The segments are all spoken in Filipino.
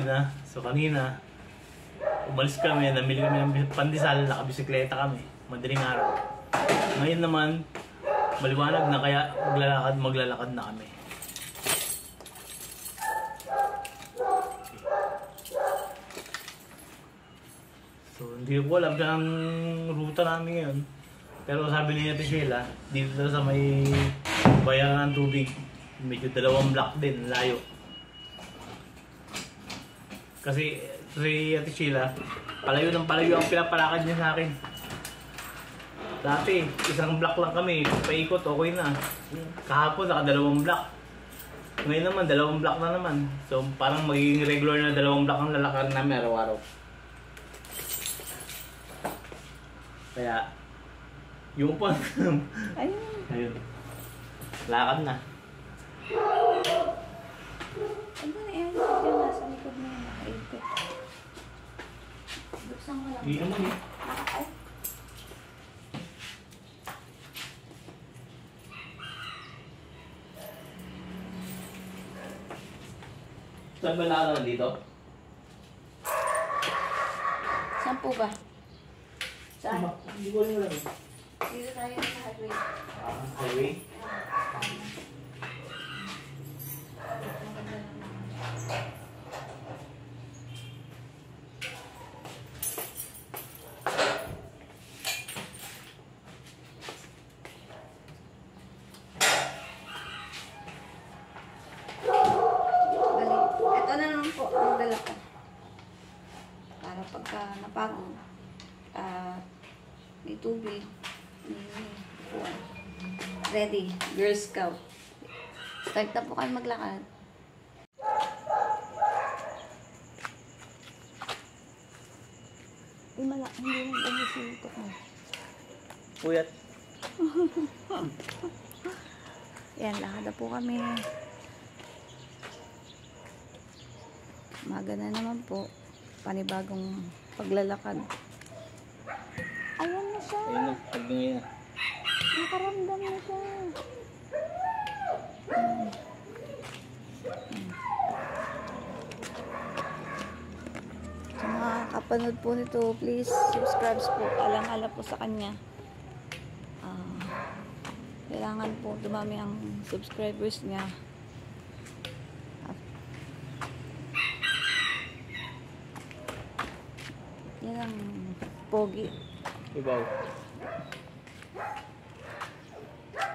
na. So kanina, umalis kami, namili kami ng pandesal, nakabisikleta kami. Madaling araw. Ngayon naman, maliwanag na kaya maglalakad na kami. So hindi ko alam ang ruta namin ngayon. Pero sabi ni Ate Sheila, dito sa may bayan ng tubig, medyo 2 block din, layo. Kasi si Ate Sheila, palayo ng palayo ang pinapalakad niya sa akin. Dati, 1 block lang kami, paikot, okay na. Kahapon, naka 2 block. Ngayon naman, 2 block na naman. So parang magiging regular na 2 block ang lalakad namin araw-araw. Kaya, yung pa. Ayun. Lakad na. Ano na yan? Diyan nasa likod na yun. Nakaipit. Buksan ko lang. Hindi naman eh. Ay. Saan ba lakad naman dito? Saan po ba? Saan? Hindi ko rin alam. Dito tayo sa highway. Highway? Ito na lang po ang dala ko. Para pagka napagod, may tubig, ready, Girl Scout. Start na po kayo maglakad. Hindi mo bumisintok mo. Puyat. Yan, lakad na po kami. Maga na naman po. Panibagong paglalakad. Ayan na siya. Ayun na, pagdingay na. Nakaramdam na siya. Sa mga kapanood po nito, please subscribe po. Alang-ala po sa kanya. Kailangan po dumami ang subscribers niya. Yan ang pogi. Ibaw.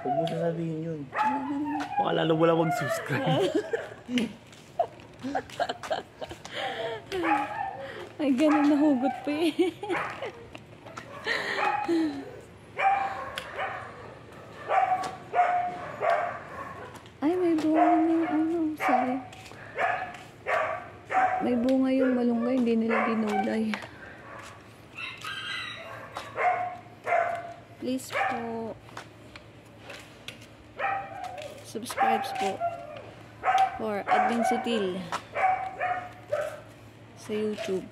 Huwag mo sasabihin yun. Baka lalo wala mag-subscribe. Ay, ganun nahugot pa eh. Ay, may bunga ng ano, sorry. May bunga yung malunggay, hindi nila ginulay. Please po, subscribe po for Admin Sutil sa YouTube.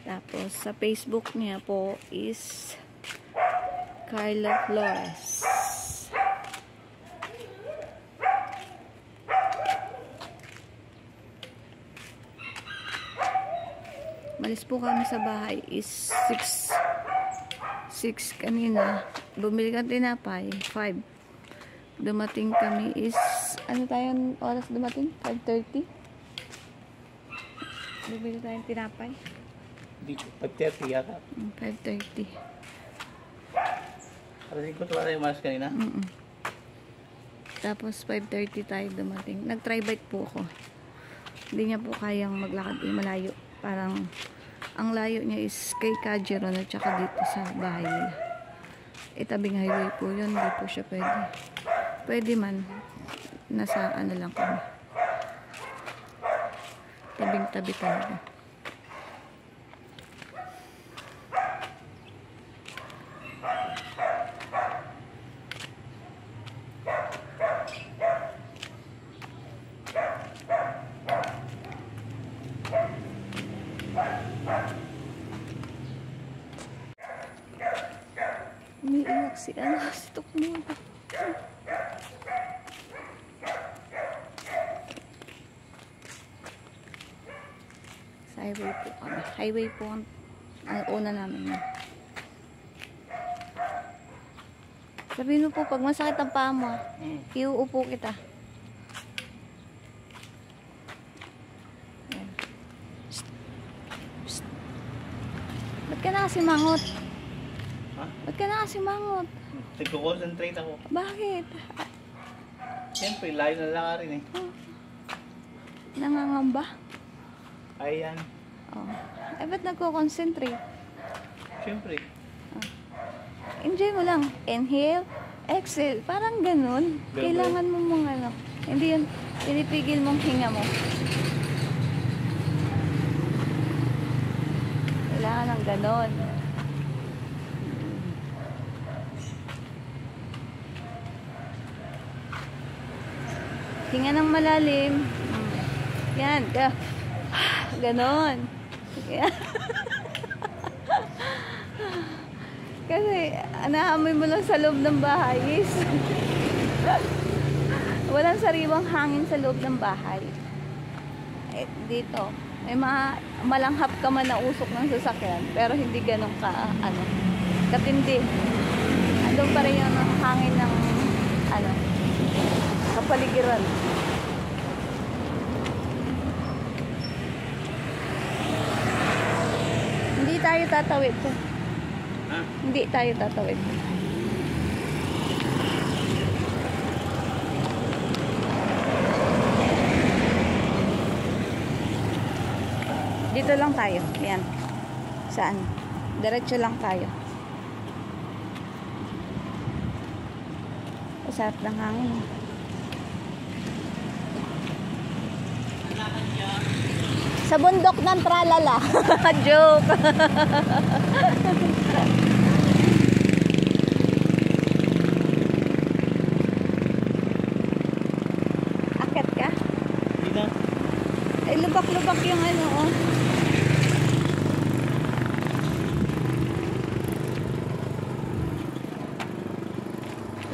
Tapos sa Facebook niya po is Carla Flores. Malis po kami sa bahay is 6 kanina. Bumili ka tinapay 5. Dumating kami is ano tayong oras dumating? 5:30. Bumili tayong tinapay. Hindi ko, 5:30 yata. 5:30. Parating ko tuwa tayo malas kanina. Tapos 5:30 tayo dumating. Nag-try bike po ako. Hindi niya po kayang maglakad malayo. Parang ang layo niya is kay Kajeron at saka dito sa bahay nila. Itabing highway po yun. Hindi po siya pwede. Pwede man. Nasa ano lang kami. Tabing-tabi talaga. Umiiyak si si Tukmo. Highway po kami. Highway po ang una namin yun. Sabihin mo po, pag masakit ang paa mo, iuupo kita. Ayan. Psst. Psst. Ba't ka nakasimangot? Ha? Ba't ka nakasimangot? Nagko-concentrate ako. Bakit? Siyempre, layo na lang rin eh. Nangangamba? Ayan. Oh. Ay, ba't nagko-concentrate? Siyempre. Enjoy mo lang. Inhale, exhale. Parang ganun. Ganun. Kailangan mo mong ano. Hindi yun, pinipigil mong hinga mo. Kailangan ng ganun. Hinga ng malalim. Yan. Ganon. Yan. Kasi, naamoy mo lang sa loob ng bahay. Walang sariwang hangin sa loob ng bahay. Eh, dito, may malanghap ka man na usok ng sasakyan, pero hindi ganun ka, katindi. Andun pa rin yung hangin ng, kapaligiran. Hindi tayo tatawid. Ha? Hindi tayo tatawid. Dito lang tayo. Yan. Saan? Diretso lang tayo. Sarap ng hangin. Sa bundok ng Tralala. Joke. Akit ka? Hindi na. Ay, lubak-lubak yung ano, oh.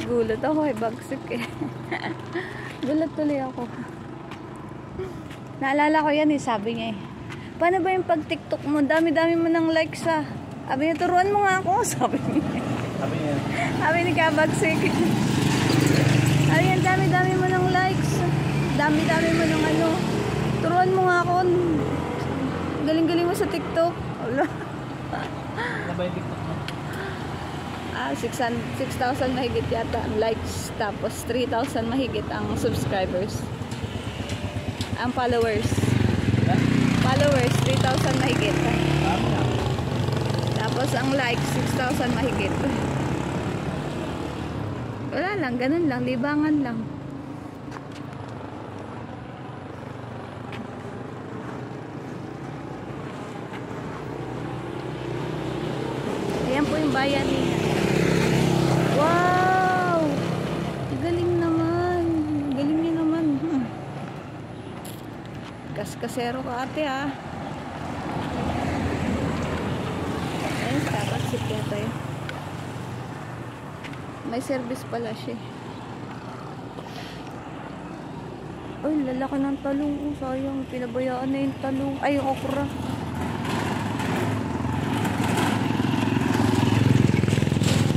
Gulat ako, ay bagsik eh. Gulat tuloy ako. Naalala ko yan eh, sabi niya eh. Paano ba yung pag-TikTok mo? Dami-dami mo ng likes ah. Sabi niya, turuan mo nga ako. Sabi niya. Sabi niya. Sabi ni Kabagsik. Sabi niya, dami-dami mo ng likes. Dami-dami mo ng ano. Turuan mo nga ako. Galing-galing mo sa TikTok. Wala. Ano ba yung TikTok mo? 6,000 mahigit yata ang likes. Tapos 3,000 mahigit ang subscribers. Ang followers. Followers, 3,000 mahigit. Tapos ang likes, 6,000 mahigit. Wala lang, ganun lang. Libangan lang. Ayan po yung bayan niya. Wow! Galing naman. Galing niya naman. Kaskasero ka ate ah. Ayun, Starbucks yata yun. May service pala siya. Ay, lalaki ng talong. Oh, sayang, pinabayaan na yung talong. Ay, yung okra.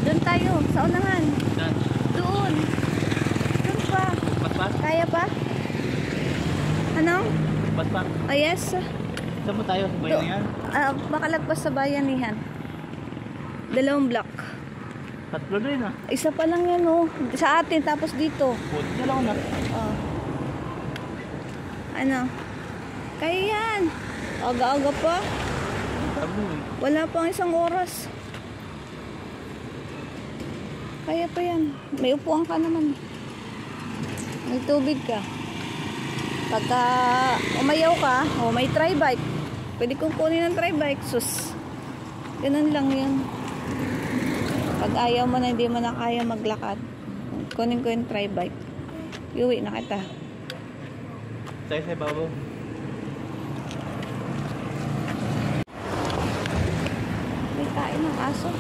Doon tayo, sa unahan. Saan? Doon. Doon pa. Pat-pat? Kaya pa? Ano? Pat-pat? Oh, yes. Saan mo tayo? Sa bayan yan? Makalagpas sa bayanihan. 2 block. Tatlo na yun ah. Isa pa lang yan oh. Sa atin, tapos dito. Buti na lang ako na. Oh. Ano? Kaya yan. Aga-aga pa. Tabo eh. Wala pang 1 oras. Kaya pa yan. May upuan ka naman. May tubig ka. Pagka umayaw ka, o may tri-bike. Pwede kong kunin ng tri-bike. Sus. Ganun lang yun. Pag ayaw mo na hindi mo na kaya maglakad, kunin ko yung tri-bike. Iuwi na kita. Tayo sa babaw. May kain ng aso.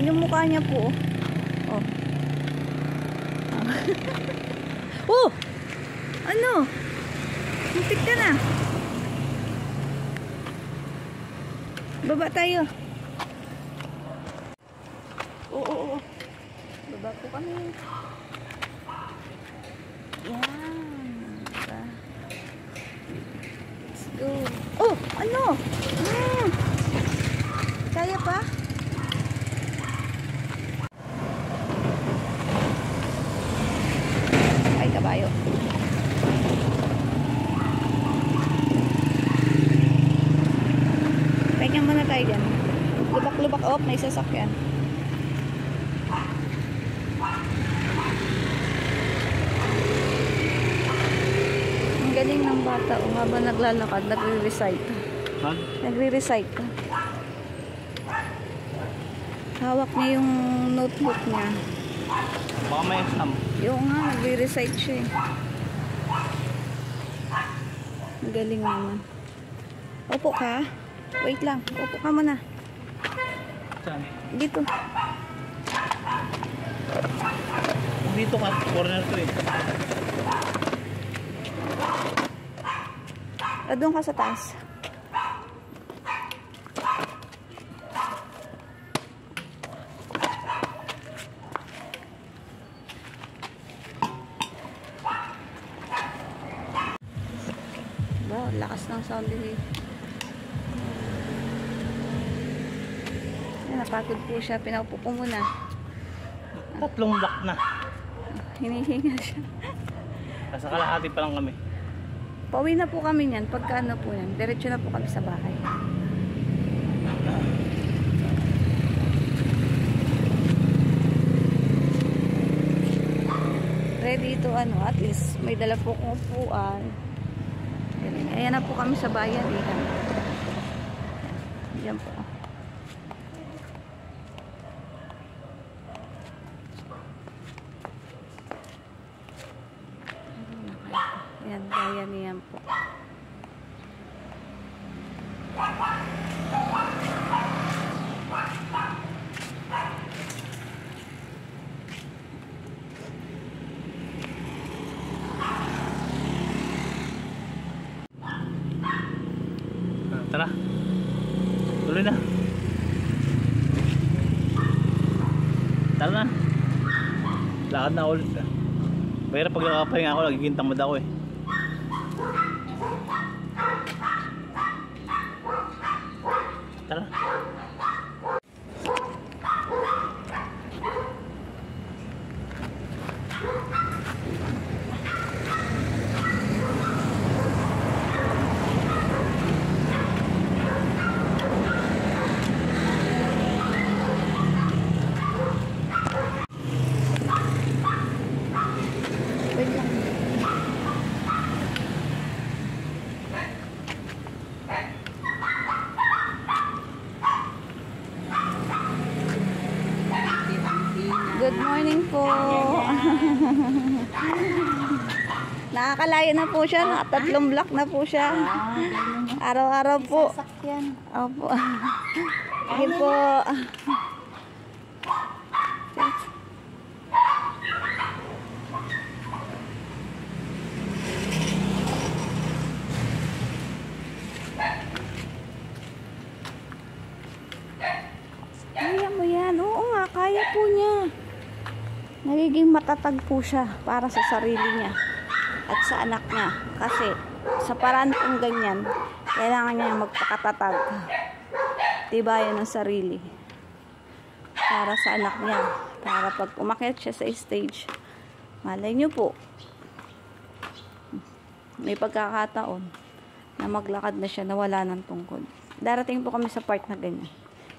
yung mukha niya po. Oh. Oh! Ano? Muntik ka na. Baba tayo. Oo. Baba po kami. Yan. Diba? Let's go. Oh! Ano? Kaya pa? Ay, kabayo. Pahinga muna tayo dyan. Lubak-lubak. Oh, may sasakyan. Ang galing ng bata. O nga ba naglalakad, nagre-recite. Nagre-recite. Hawak niya yung notebook niya. Baka may exam. Yung nga, nagre-recite siya eh. Ang galing naman. Opo ka. Wait lang. Opo ka muna. Saan? Dito. Dito ka, corner to eh. Doon ka sa taas. Wow, lakas ng sound din. Napagod po siya. Pinaupo ko muna. 3 block na. Hinihinga siya. Nasa kalahati pa lang kami. Pauwi na po kami niyan. Pagka ano po yan, diretso na po kami sa bahay. Ready to ano, at least may dala po kong upuan. Ayan na po kami sa bayan. Yan po. Ayan, bayan niyan po. Tara. Tuloy na. Tara na. Lakad na ulit. Pero pag nakapahinga ako, nagiging tamad ako eh. Tara. Good morning po. Nakakalayo na po siya. Nakatatlong block na po siya. Araw-araw po. Opo. Sige po. Kaya mo yan. Oo nga, kaya po niya. Nagiging matatag po siya para sa sarili niya at sa anak niya. Kasi sa paraan kong ganyan, kailangan niya magpakatatag. Tibayan ng sarili. Para sa anak niya. Para pag umakyat siya sa stage, malay niyo po, may pagkakataon na maglakad na siya na wala ng tungkod. Darating po kami sa part na ganyan.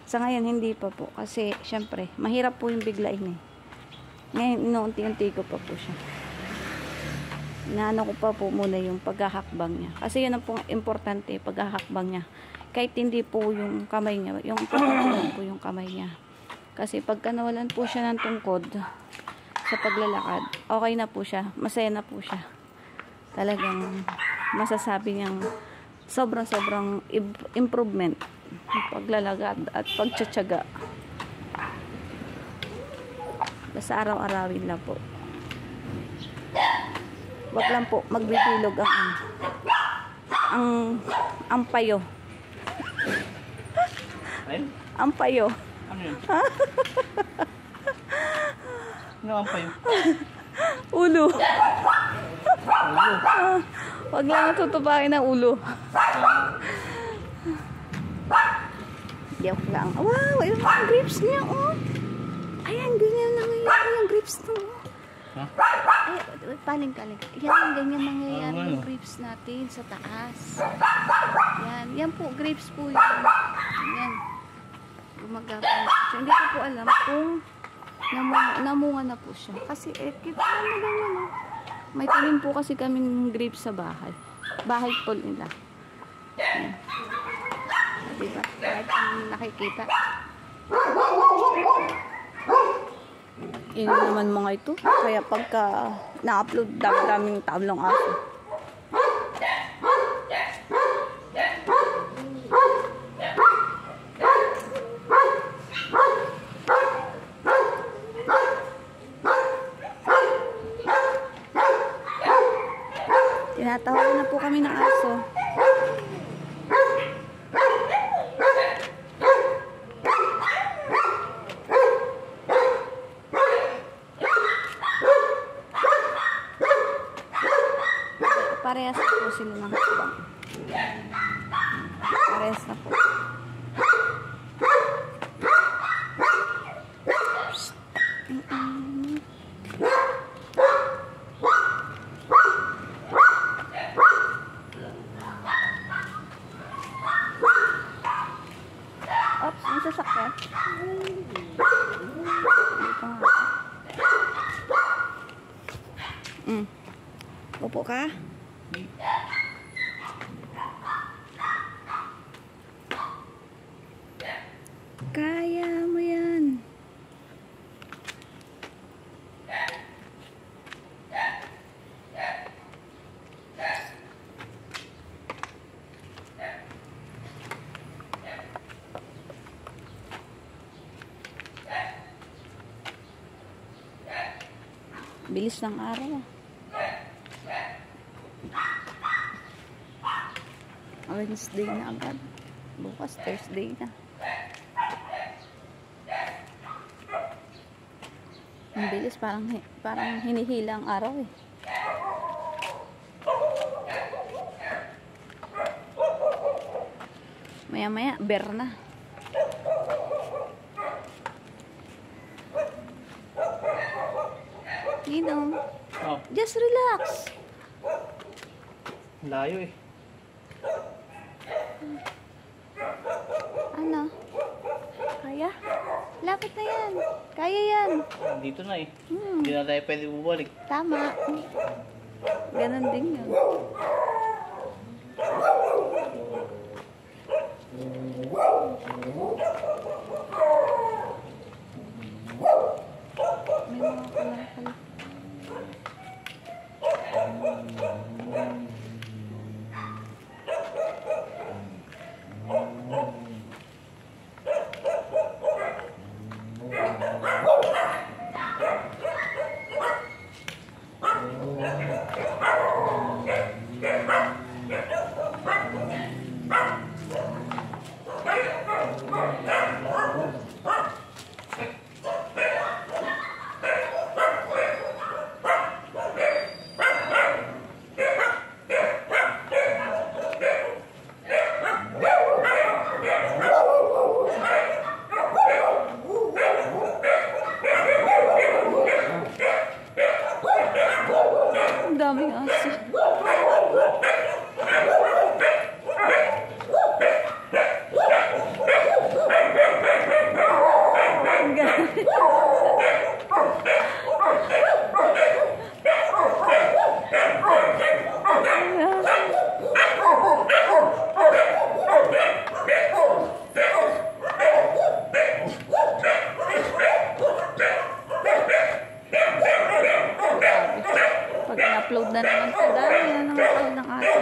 Sa ngayon, hindi pa po. Kasi, syempre, mahirap po yung biglain eh. Ngayon, inuunti-unti ko pa po siya. Inaano ko pa po muna yung paghahakbang niya. Kasi yun ang pong importante, paghahakbang niya. Kahit hindi po yung kamay niya, yung importante po yung kamay niya. Kasi pagka nawalan po siya ng tungkod sa paglalakad, okay na po siya. Masaya na po siya. Talagang masasabi niyang sobrang improvement. Paglalagad at pagtsatsaga. Basta araw-arawin lang po. Wag lang po magbibilog ang payo. Ayun? Ang payo. Ano yun? Ano ang payo? Ulo. Ulo. Wag lang tutupakin ang ulo. Joke lang. Wow, yung mga grapes niya, oh. Ayan, ganyan nangyayari yung grapes to. Huh? Ay, paling-kaling. Yan, ganyan nangyayari ano? yung grapes natin sa taas. Yan po, grapes po yun. Yan. Gumagapang na po siya. Hindi ko po alam kung namunga na po siya. Kasi, kita naman ganyan, oh. May tanim po kasi kaming grapes sa bahay. Bahay po nila. Yan. Diba? Kahit ang nakikita. Ino naman mga ito. Kaya pagka na-upload, daming tablong aso. Tinatawagan na po kami ng aso. Parehas na po sila ng habang. Parehas na po. Oops, may sasakyan. Dito nga. Upo ka? Kaya mo yan. Bilis ng araw. Wednesday na agad. Bukas Thursday na. Ang bilis, parang hinihila ang araw eh. Maya-maya, ber na. Ginong, Oh, just relax. layo eh. Ano? Kaya? Lapit na yan. Kaya yan. Dito na eh. Hindi na tayo pwede bumalik. Tama. Ganon din yun. May mga pala. Ang daming aso. Ang galing. Pag in-upload na naman ito, dami na naman tawag ng aso.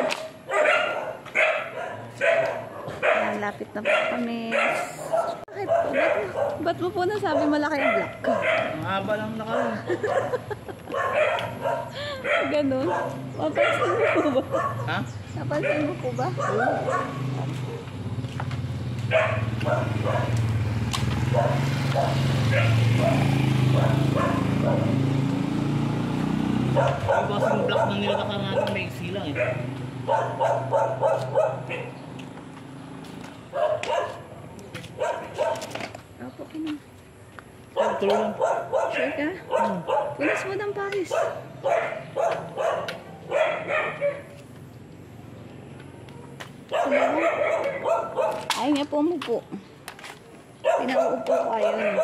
Ayan, lapit na po kami. Bakit po? Ba't mo po nasabi malaki ang black? Ang haba lang nakaroon. Ganon. Napansin mo po ba? Ha? Napansin mo po ba? Ang kasing black na nilatakan natin may silang eh. Opo, kinang. Tuloy lang. Sure ka? Punas mo ng pawis. Ayaw niya po umupo. Pinauupo ko ayun.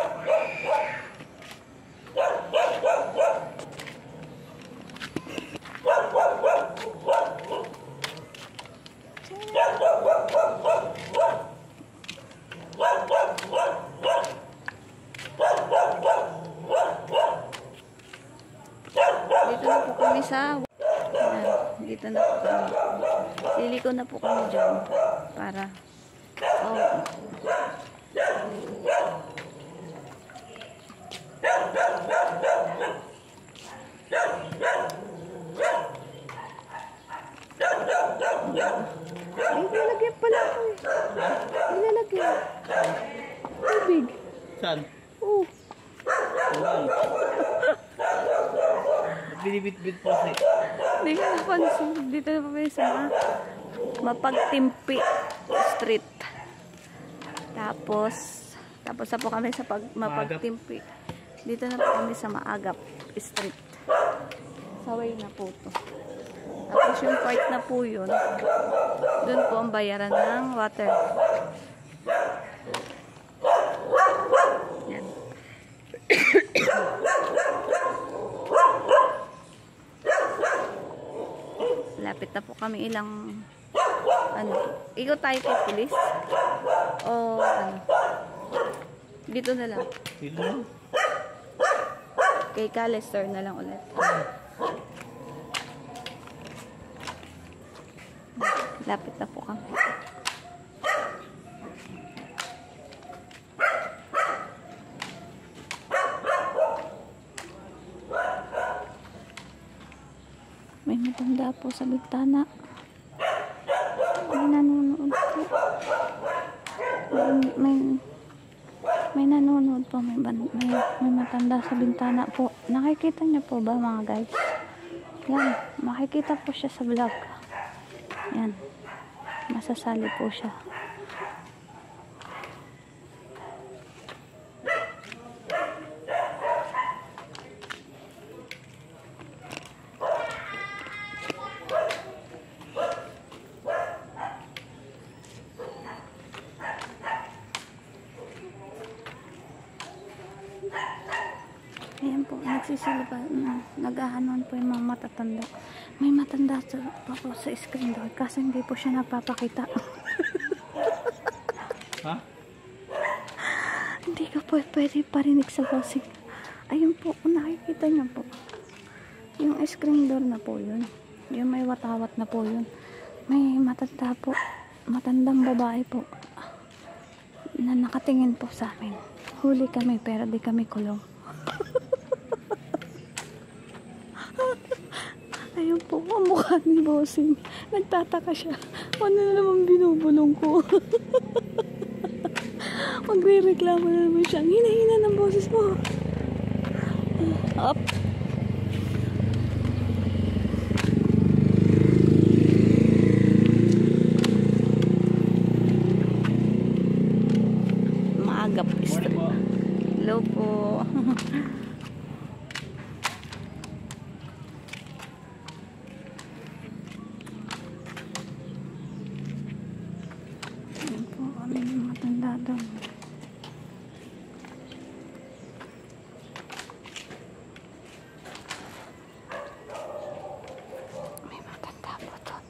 Dito na po kami sa... Dito na po kami. Liliko na po kami dyan. Para... Oh. Ay, nilalagyan pala ako eh. Nilalagyan. Tubig. Saan? Oh. Wala. Binibit-bit po kasi. Hindi ko napansin. Dito na pa sa Mapagtimpi Street. Tapos na po kami sa Mapagtimpi. Dito na po kami sa Maagap Street. Saway na po to. Tapos yung part na po yun, doon po ang bayaran ng water. Yan. Lapit na po kami ilang ikot tayo kay police o dito na lang Dito na. kay Calester na lang ulit. Lapit na po kami. May matanda po sa bintana. May nanonood po. May nanonood po. May matanda sa bintana po. Nakikita niyo po ba mga guys? Yan. Makikita po siya sa vlog. Yan. Masasali po siya. Ayan po, nagsisilba, nag-ahanon po yung mga matatanda. May matanda pa po sa screen doon, kasi hindi po siya nagpapakita. Ha? Hindi ko po pwede parinig sa bossing. Ayun po, kung nakikita niyo po. Yung screen door na po yun. Yung may watawat na po yun. May matanda po, matandang babae po, na nakatingin po sa amin. Huli kami pero di kami kulong. Ayun po, ang mukha ni bossing. Nagtataka siya. Ano na naman binubulong ko? Magre-reklamo na naman siya. Hina-hina ng boses mo. Up. Maagap. Hello po. Ayan po, kami yung matanda doon. May matanda po doon.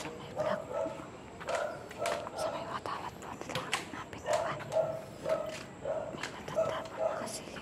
Sa may vlog. Sa may watawat po nila. Napintuan. May matanda po nakasilip.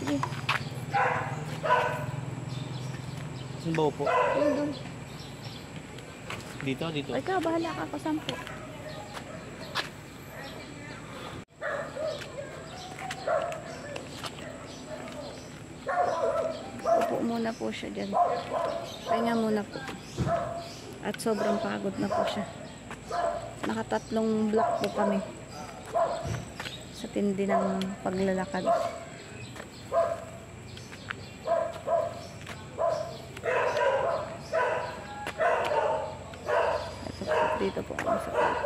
Sige. Saan ba upo? Ayun doon. Dito, dito. Ikaw, bahala ka ko sampo. Upo muna po siya dyan. Pahinga muna po. At sobrang pagod na po siya. Nakatatlong block po kami. Sa tindi ng paglalakad. Dito po ako sa park.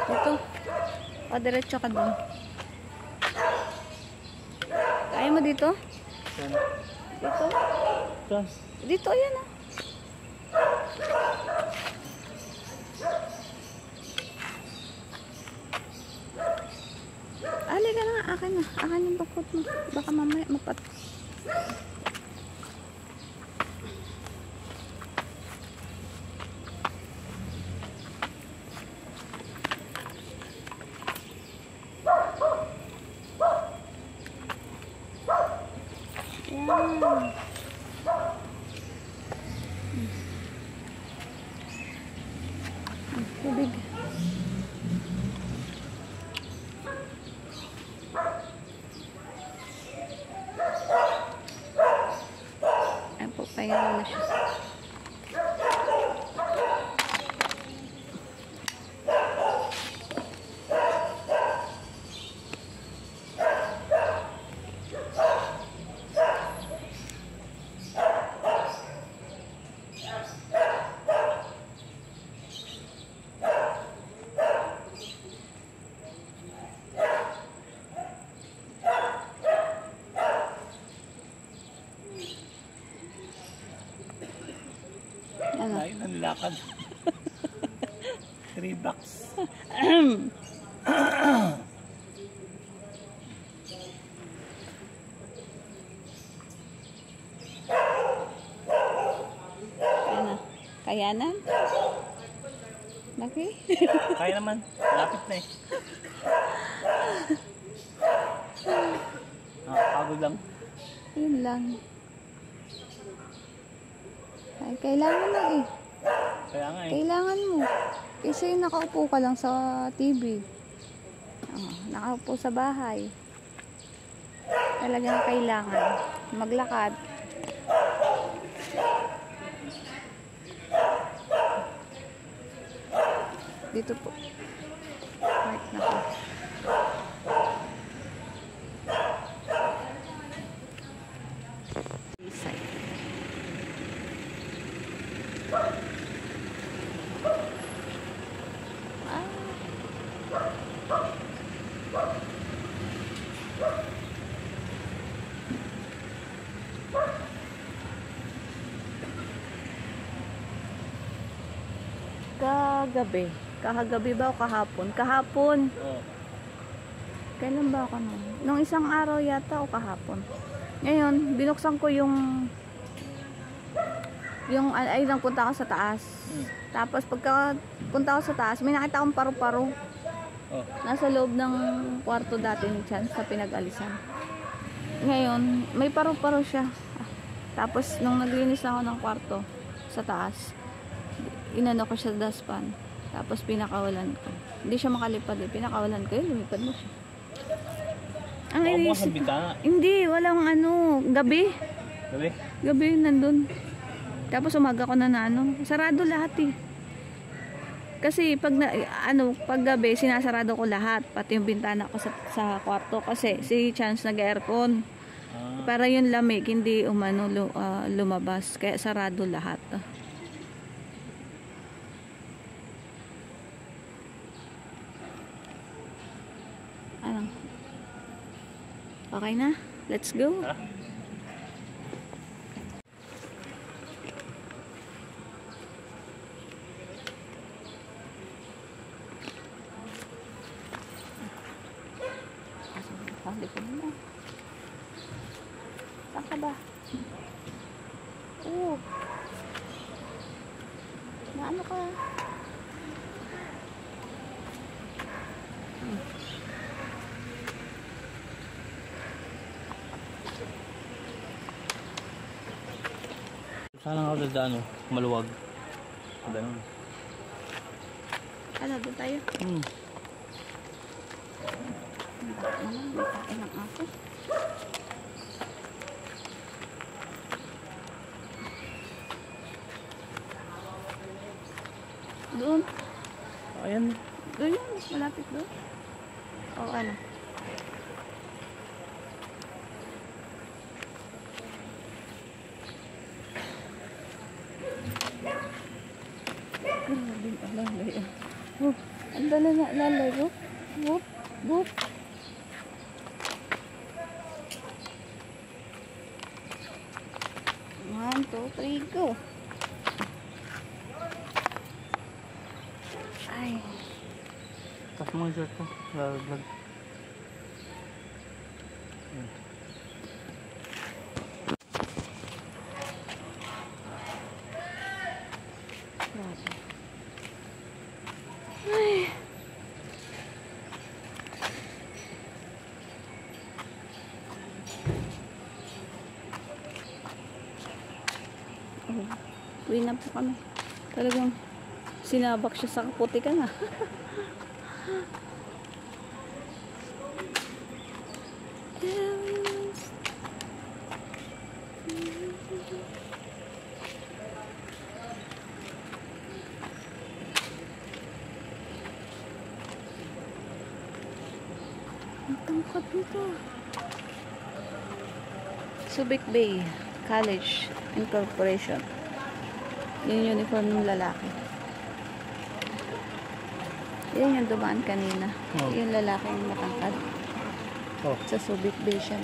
Dito. O, diretso ka doon. Kaya mo dito? Saan? Dito? Saan? Dito, yan ah. Halika na nga, akin na. Akin yung bakot mo. Baka mamaya mapat. Yan. Tubig. Ayan po, pahinga na siya. Ano? Layo ng lakad. 3 blocks. Ano? Kayanan? Laki? Kaya naman. Lapit na eh. Nakakagod lang. Yun lang. Ay, kailangan na eh. Kaya nga eh. Kailangan mo. Kasi nakaupo ka lang sa TV. Nakaupo sa bahay. Talagang kailangan maglakad. Dito po. Park na po. Side. Kagabi. Kahagabi ba o kahapon? Kahapon. Oo. Kailan ba ako nun? Nung isang araw yata o kahapon. Ngayon, binuksan ko yung ay lang punta ako sa taas. Tapos pagka punta ako sa taas, may nakita akong paru-paro. Oh. Nasa loob ng kwarto dati ni Chan sa pinag-alisan. Ngayon, may paru-paro siya. Tapos nung naglinis ako ng kwarto sa taas, inano ko siya dustpan. Tapos pinakawalan ko. Hindi siya makalipad eh. Pinakawalan ko yun, lumipad mo siya. Ang Baka mo inisip sa bitana. hindi, walang ano, gabi. Gabi? Gabi nandun. Tapos umaga ko na ano, sarado lahat eh. Kasi pag pag gabi sinasarado ko lahat, pati yung bintana ko sa kwarto kasi si Chance nag-aircon. Para yung lamig hindi lumabas, kaya sarado lahat. Ano? Okay na? Let's go. Likod mo. Saan ka ba? Oo. Na ano ka? Sana nga dadaan, oh. Maluwag. Ganun. Doon tayo. Hmm. May kain ng ako. Doon. Ayan. Doon yun. Mas malapit doon. O ano? Grabe ang lalay. Oh, ang dala na lalay. Oh. Whoop, whoop. One, two, three, go. Ay. Tapos mga shirt ko. Lalaglag. Grabe. Ay. Oh, uwi na po kami. Talagang sinabak siya sa kaputikan ah. Ang tangkad nito. Subic Bay College Incorporation. Yung uniform ng lalaki. Yan yung dumaan kanina. Oh. Yung lalaki yung matangkad. Oh. Sa Subic Bay siya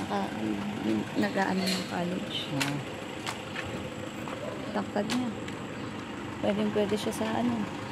nag-aano ng college. Tangkad niya. Pwede siya sa ano.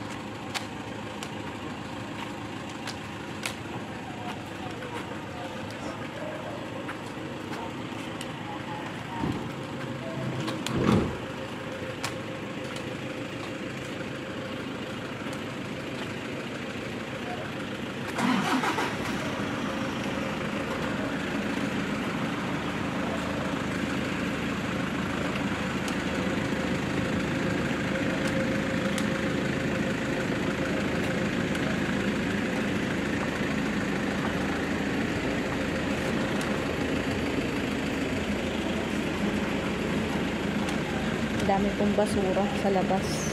Dami pong basura sa labas.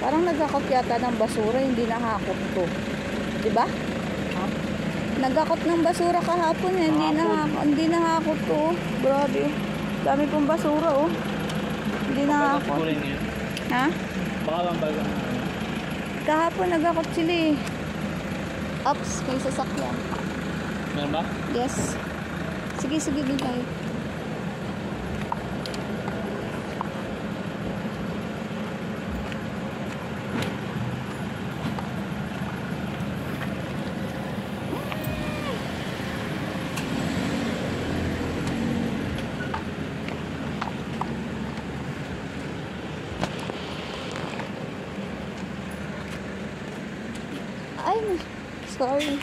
Parang nagakot yata ng basura, hindi nahakot to. Diba? Huh? Nagakot ng basura kahapon, hindi nahakot to. Grabe. Dami pong basura, oh. Hindi nahakot. Ha? Baka lang baga. Kahapon nagakot sila eh. Ups, may sasakyan. Meron ba? Yes. Sige, din tayo. Ay, sorry.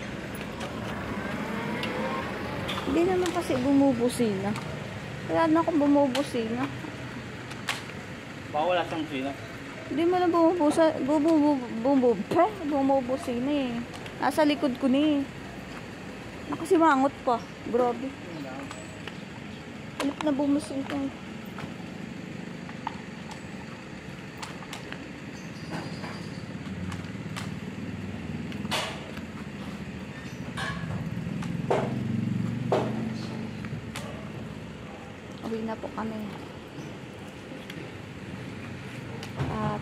Hindi naman kasi bumubusina. Wala na akong bumubusina. Baka wala siyang sino. Hindi mo na bumubusina eh. Nasa likod ko na eh. Nakasimangot pa. Grabe. Anak na bumusina. Uwi na po kami. At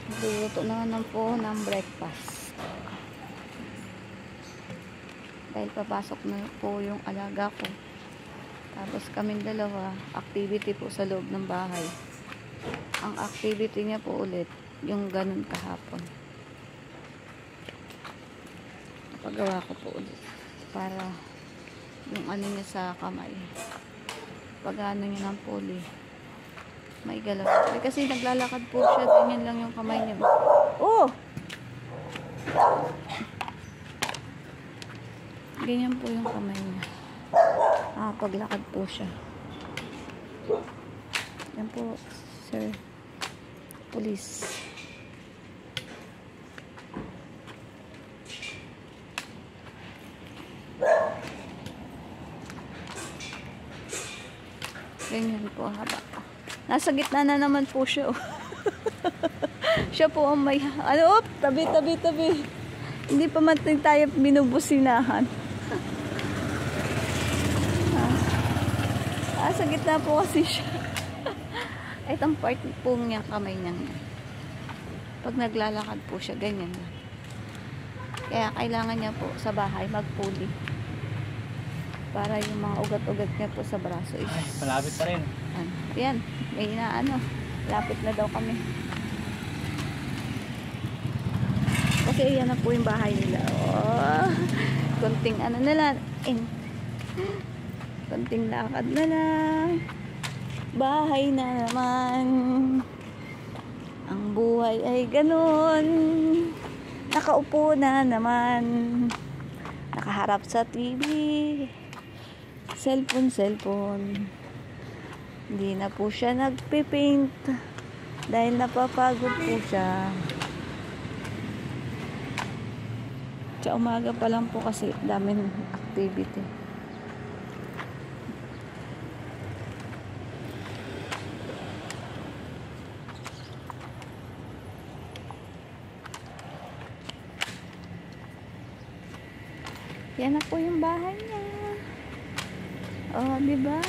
magluluto na naman po ng breakfast. Dahil papasok na po yung alaga ko. Tapos kaming dalawa, activity po sa loob ng bahay. Ang activity niya po ulit, yung ganun kahapon. Napagawa ko po ulit. Para yung ano niya sa kamay. Pag ano niya ng puli, may galaw. Kasi naglalakad po siya, ganyan lang yung kamay niya. Oh! Ganyan po yung kamay niya. Paglakad po siya. Yan po, sir. Police. Ganyan po haba. Nasa gitna na naman po siya. Oh. Siya po ang may... Ano? Tabi. Hindi pa man tayo binubusinahan. Sa gitna po kasi siya. Itong part po niya, kamay niya. Pag naglalakad po siya, ganyan na. Kaya kailangan niya po sa bahay magpuli. Para yung mga ugat-ugat niya po sa braso is... Ay, malapit pa rin. Yan, may inaano. Lapit na daw kami. Kasi yan na po yung bahay nila. Oh, konting ano na lang. Konting lakad na lang. Bahay na naman. Ang buhay ay ganun. Nakaupo na naman. Nakaharap sa TV. Cellphone. Hindi na po siya nagpipaint. Dahil napapagod po siya. Sa umaga pa lang po kasi daming activity. Yan na po yung bahay niya. Oh, di ba?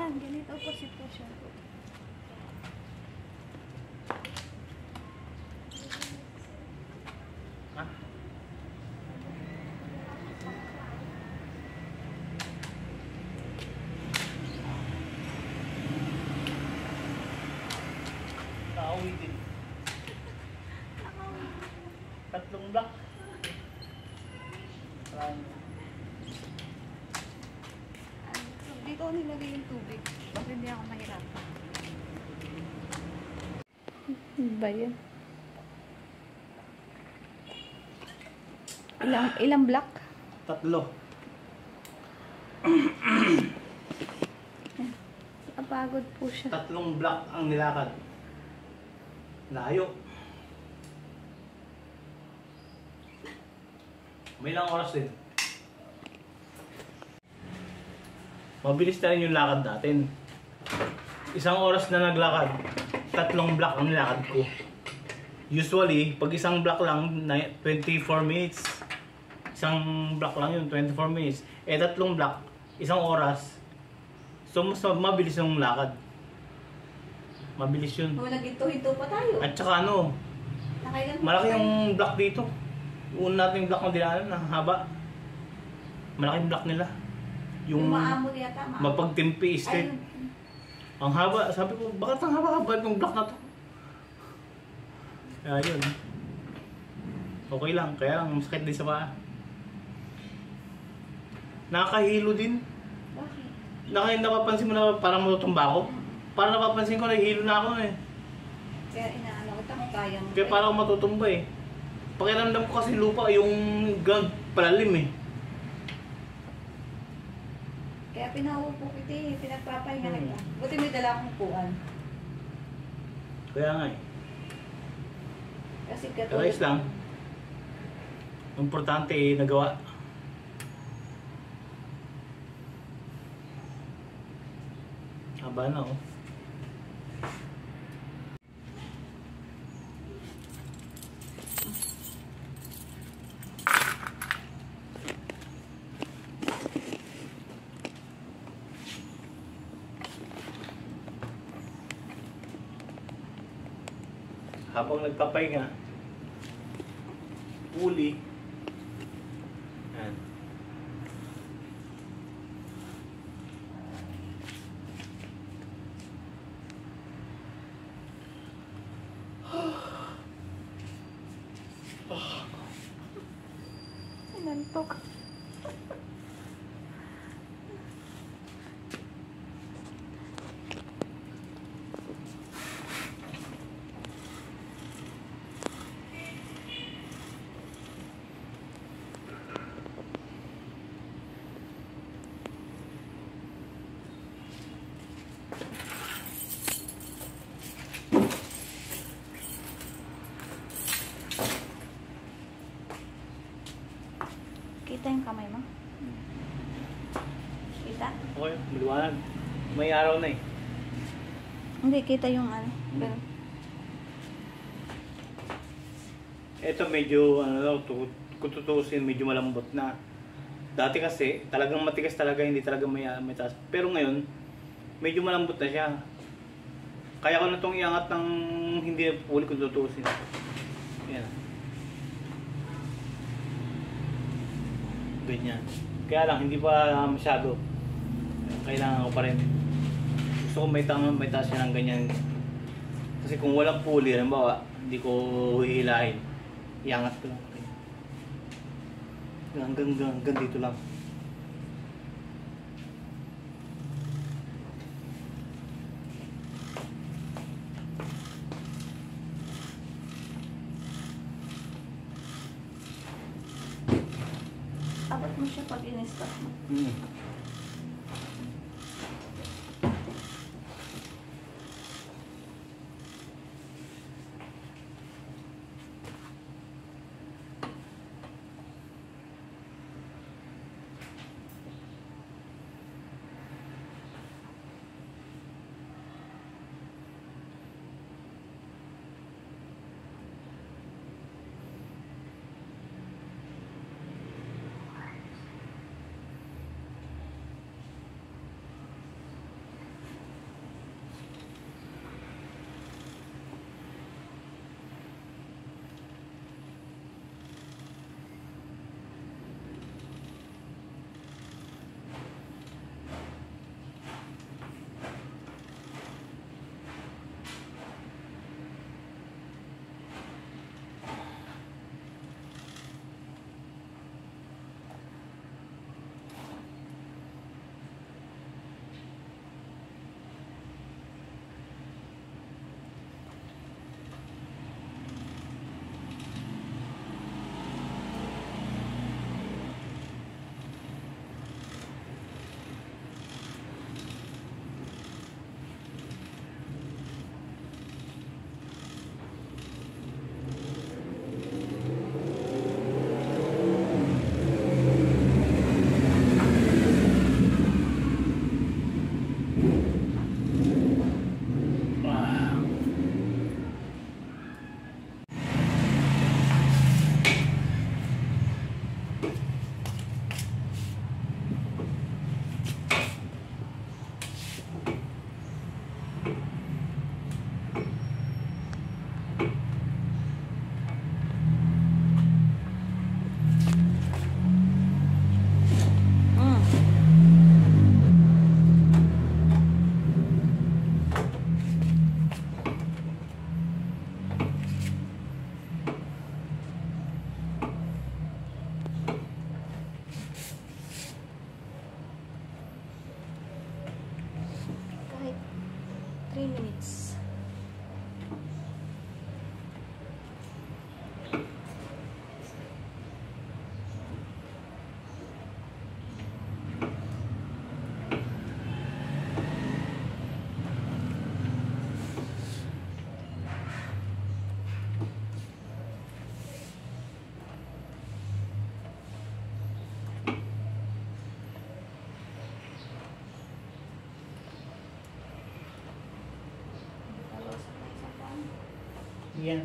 Ganito po sitwasyon po. Nakawitin. 3 block. Dito ako nilagay yung tubig. Bakit hindi ako mahirapan? Ba yun? Ilang block? 3. Napagod po siya. 3 block ang nilakad. Layo. May ilang oras din. Mabilis na rin yung lakad natin. 1 oras na naglakad, 3 block ang nilakad ko. Usually, pag 1 block lang, 24 minutes. 1 block lang yun, 24 minutes. 3 block, 1 oras. So, mas mabilis yung lakad. Mabilis yun. Wala ginto-hinto pa tayo. At saka ano, malaki yung block dito. Yung nating block ng dinaanan, ang haba. Malaking block nila. Yung maamon yata, Mapagtimpi Street. Ang haba. Sabi ko, bakit ang haba-haba itong block na to? Kaya yun. Okay lang. Kaya lang, masakit din sa paa. Nakakahilo din. Bakit? Napapansin mo na parang matutumba ako? Parang napapansin ko na hilo na ako eh. Kaya inaano ko, kung kaya mo. Kaya parang ako matutumba eh. Pakiramdam ko kasi lupa yung ground palalim eh. Kaya pinaupo kita eh, pinagpapahinga kita. Buti may dala akong upuan. Kaya nga eh. Kasi Pero ayos lang. Importante eh, nagawa. Haba na oh. Habang nagpapahinga, puli. Yan. Nantok. Kita yung kamay mo? Kita? Okay, maliwanag. May araw na eh. Hindi, kita yung ano. Pero, Ito medyo, ano daw, kung tutuusin, medyo malambot na. Dati kasi, talagang matigas talaga, hindi talaga may taas. Pero ngayon, medyo malambot na siya. Kaya ko na itong iangat ng hindi puli kung tutuusin. Yan. Ganyan. Kaya lang, hindi pa masyado. Kailangan ko pa rin. Gusto ko may taas siya ng ganyan. Kasi kung walang puli, halimbawa, hindi ko hihilahin. Iangat ko lang. Hanggang dito lang. abot mo siya pag in-stop mo. Kahit 3 minutes. Yan.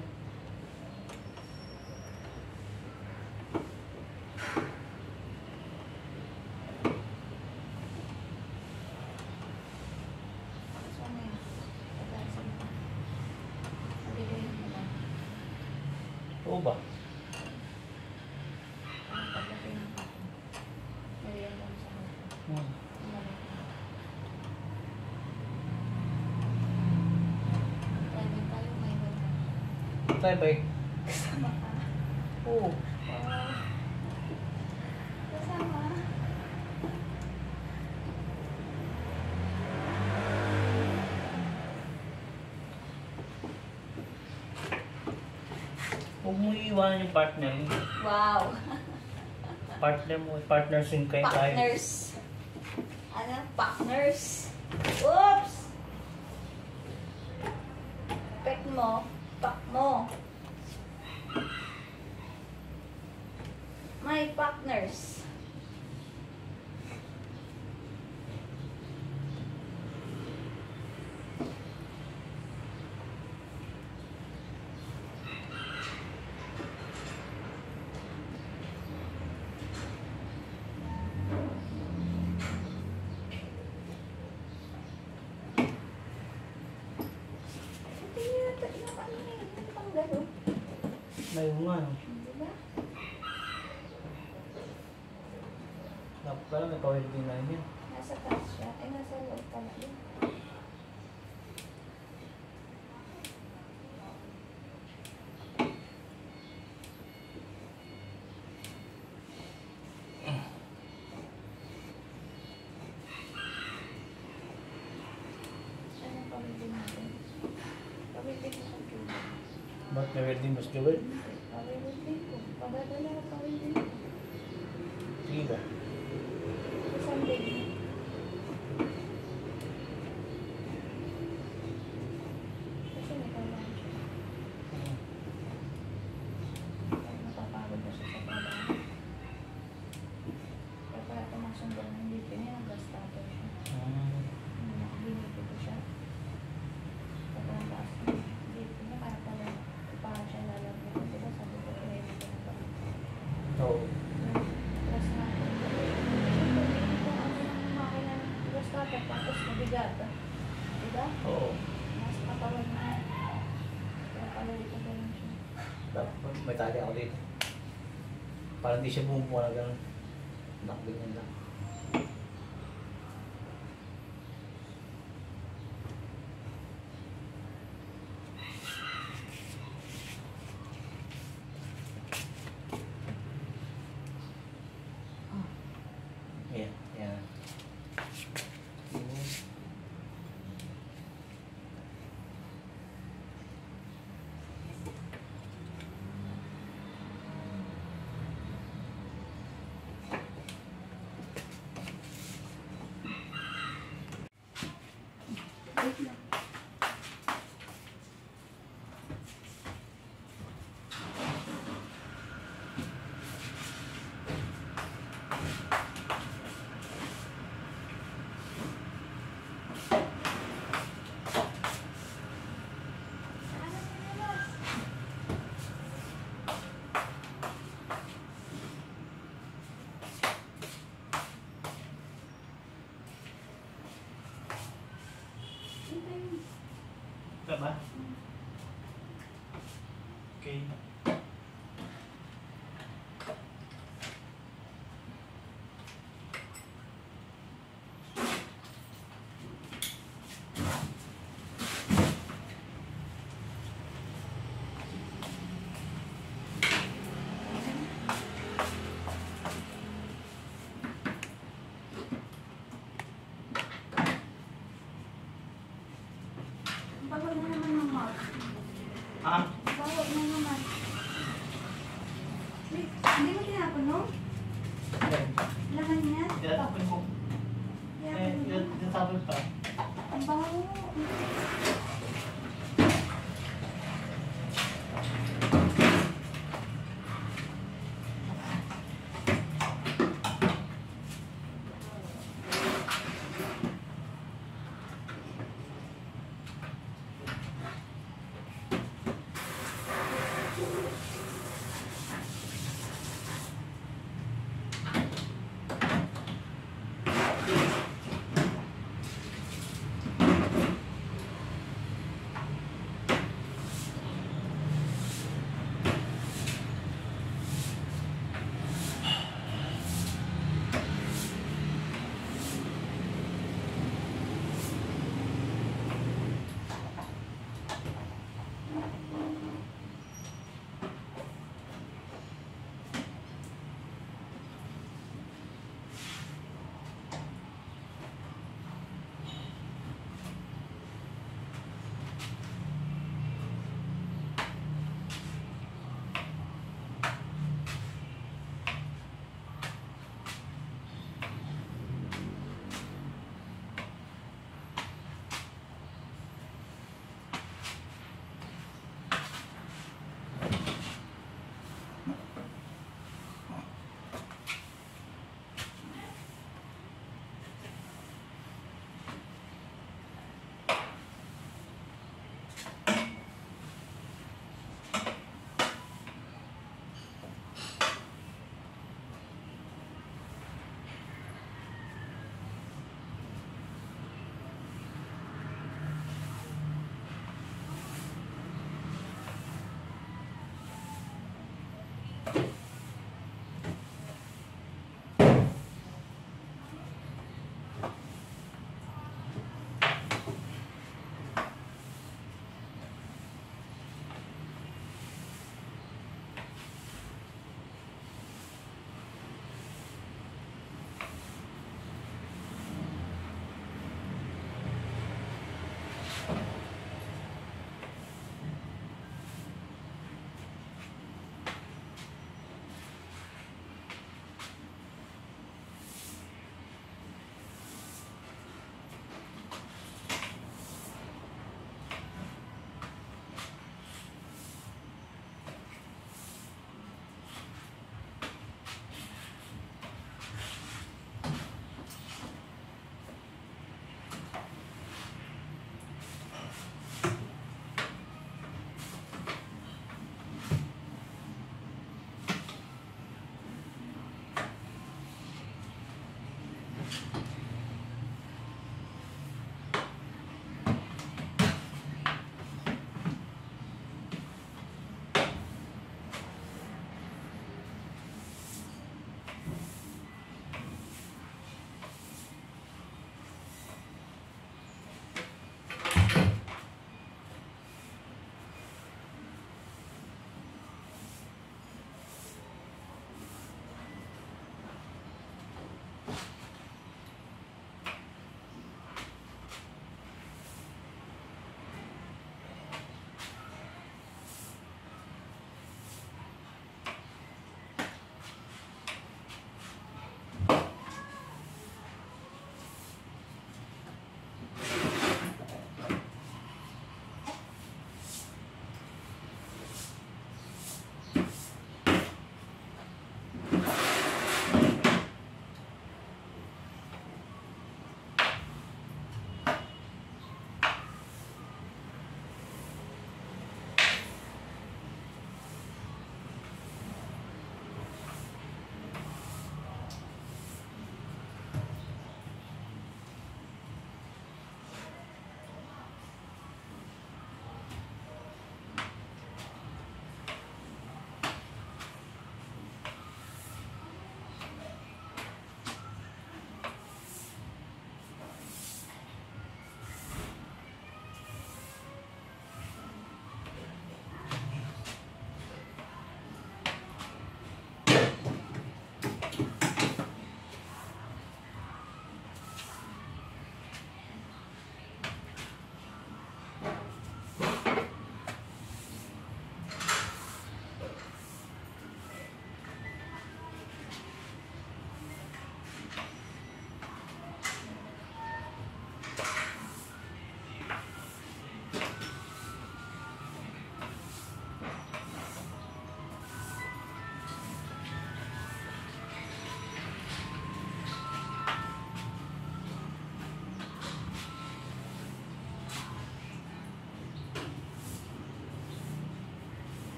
Oo ba? Tayo ba? Kasama ka. Oo. mo iiwanan yung partner. Wow. Partner mo, partners in crime tayo. Partners. Ano? Partners. Oops! Pek mo. Pak mo. My partners. Ngayon nga. Diba? Dapat pala may pa-welding na yun. Nasa taas siya. Ay, nasa loob pala yun. Saan ang pamilya natin? Pamilya ko sa Cuba. Ba't may welding mas Joel? Pamilya ko. Padadala na pamilya ko. Sige ba? Sa Sunday. Kasi may kailangan siya. Napapagod na siya sa trabaho. Kaya pala pumasok doon ng dito niya, nag-gastato siya. Binito ko siya. Sobrang taas niya. Dito niya, para siya lalagyan. Diba sabi ko, pinili ko na ba? Oo. Tapos na, pinili ko ang makina ng gastato, tapos mabigat. Diba? Oo. Mas katawan na. Kaya pala dito ganun siya. Dapat may tali ako dito. Para hindi siya bumubuha na gano'n. Nakbigyan lang. Yan, yan. Wait lang. Diba? Okay. Bawal na naman ng mouth. Ha? Bawal na naman. Wait, hindi mo tinapon, no? Yan. Laman niya? Tinatapon ko. Tinatapon pa. Ang baho.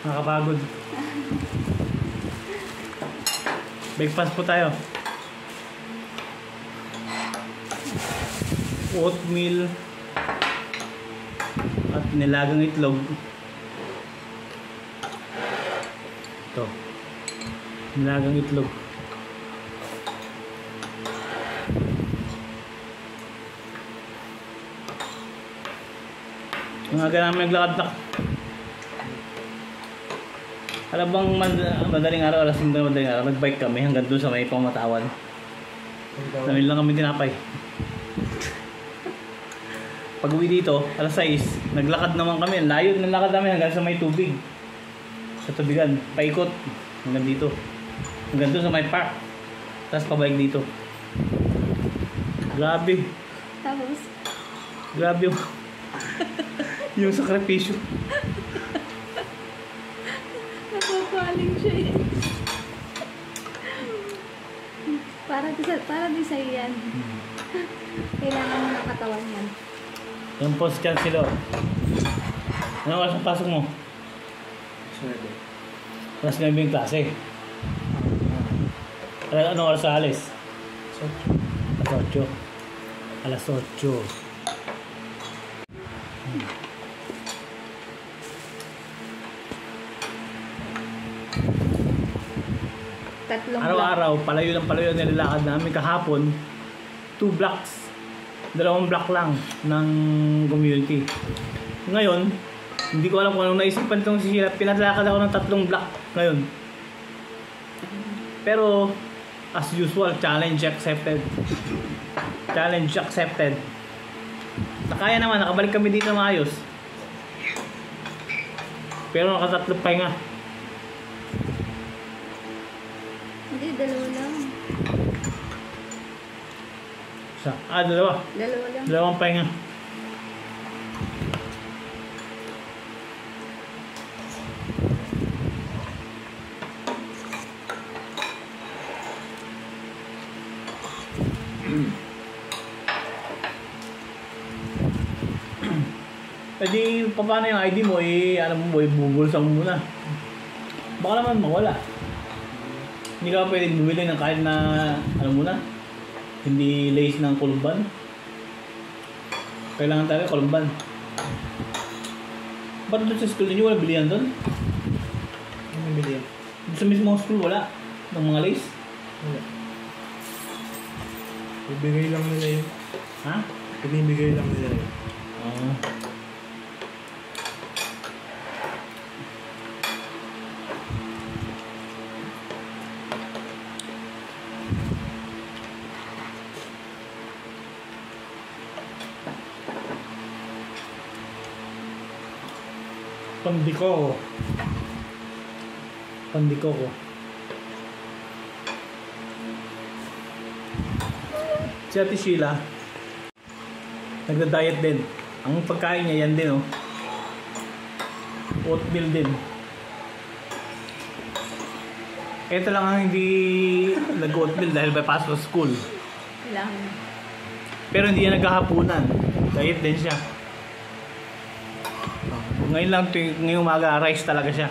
Nakapagod. Breakfast po tayo. Oatmeal at nilagang itlog. Ito. Nilagang itlog. Ang aga namin naglakad na. Alam bang madaling araw, alas 5 na madaling araw, nagbike kami hanggang doon sa may Pamatawan. Namin lang kami tinapay. Pag uwi dito, alas 6, naglakad naman kami. Layo ng lakad namin hanggang sa may tubig. Sa tubigan, paikot hanggang dito. Hanggang doon sa may park. Tapos pabalik dito. Grabe. Tapos? Grabe yung yung sakripisyo. Napapaling siya eh. Para di sa'yo yan. Kailangan mo ng katawan yan. Yung post chancellor. Ano oras ang pasok mo? 9. Alas 9 yung klase. Ano oras sa alis? Alas 8. Alas 8. Tatlong Araw-araw, palayo ang nilalakad namin kahapon. 2 blocks. 2 block lang ng community. Ngayon, hindi ko alam kung anong naisipan itong si Sheila. Pinaglakad ako ng 3 block ngayon. Pero, as usual, challenge accepted. Challenge accepted. Nakaya naman, nakabalik kami dito ng maayos. Pero nakatatlo pa nga. Hindi, 2 lang. Dalawa. 2 lang. 2 pahinga. Pwede, paano yung ID mo, ano mo, bubulsa mo muna. Baka naman mawala. Hindi ka pwede bumili ng kahit na, ano muna, hindi lace ng kulumban. Kailangan talaga kulumban. Ba't doon sa school ninyo wala bilihan doon? Ano bilihan? Doon sa mismong school wala ng mga lace? Wala. Ibigay lang nila yun. Ha? Pinibigay lang nila yun. Oo. Pandiko ko. Si Ate Sheila, nagda-diet din. Ang pagkain niya yan din, oh. Oatmeal din. Ito lang ang hindi nag-oatmeal dahil by pasok sa school. Kailangan. Pero hindi yan naghahapunan. Diet din siya. Ngayon lang, ngayong umaga, rice talaga siya.